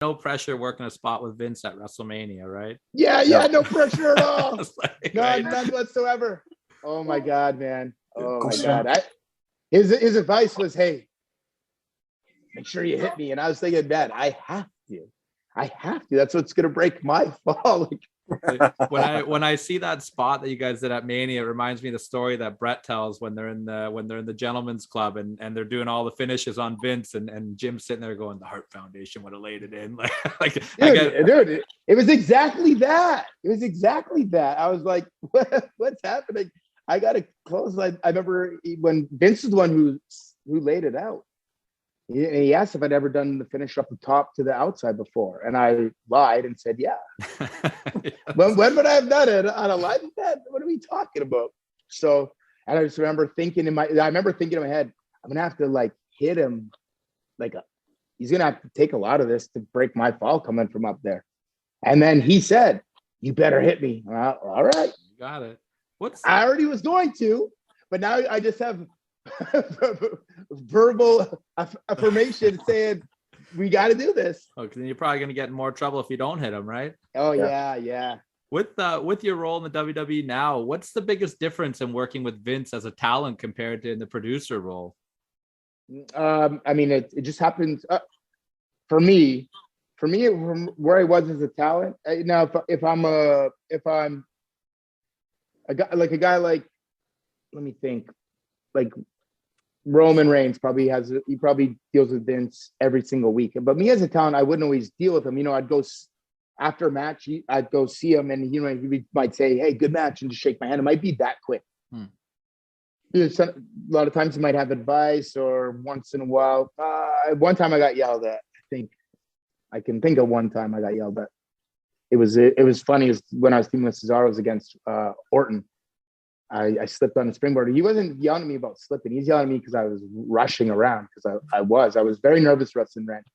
no pressure working a spot with Vince at WrestleMania, right? Yeah, no pressure at all. None whatsoever. Oh my God, man. Oh my God. His advice was, hey, make sure you hit me. And I was thinking, Dad, I have to. That's what's gonna break my fall. When I see that spot that you guys did at Mania, it reminds me of the story that Brett tells when they're in the gentleman's club and they're doing all the finishes on Vince and Jim's sitting there going, the Hart Foundation would have laid it in. Dude, it was exactly that. I was like, what's happening? I got to close. I remember when Vince is the one who laid it out. He asked if I'd ever done the finish up the top to the outside before, and I lied and said, "Yeah." Yes. When would I have done it on a live event? What are we talking about? So, and I just remember thinking in my head, I'm gonna have to hit him, he's gonna have to take a lot of this to break my fall coming from up there. And then he said, "You better hit me." All right, you got it. I already was going to, but now I just have verbal affirmation saying we got to do this. Okay, then you're probably going to get in more trouble if you don't hit him, right? Oh yeah. With your role in the WWE now, what's the biggest difference in working with Vince as a talent compared to in the producer role? I mean, it just happens for me. From where I was as a talent. Now, if I'm a guy like, let me think, like Roman Reigns probably deals with Vince every single week. But me as a talent, I wouldn't always deal with him. I'd go after a match, I'd go see him, and he might say, "Hey, good match," and just shake my hand. It might be that quick. A lot of times he might have advice, or once in a while. One time I got yelled at. I can think of one time I got yelled at. It was funny. It was when I was teaming with Cesaro's against Orton. I slipped on the springboard. He wasn't yelling at me about slipping. He's yelling at me because I was rushing around, because I was very nervous wrestling Randy.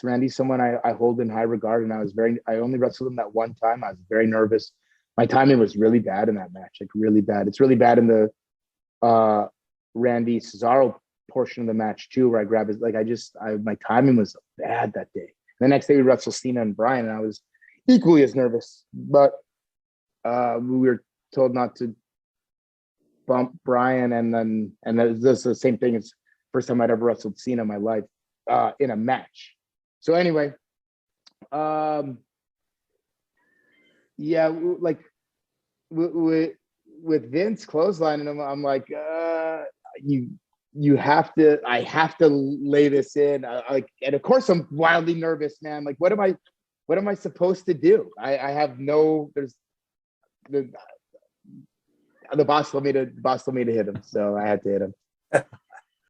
Randy's someone I hold in high regard, and I only wrestled him that one time. I was very nervous. My timing was really bad in that match, really bad. It's really bad in the Randy Cesaro portion of the match too, where I grabbed his, my timing was bad that day. The next day we wrestled Cena and Bryan, and I was equally as nervous, but we were told not to bump Bryan, and this is the same thing. It's first time I'd ever wrestled Cena in my life in a match. So anyway, with Vince clotheslining him, I'm like, I have to lay this in. And of course I'm wildly nervous, man. Like, what am I supposed to do? I have the boss told me to hit him, so I had to hit him.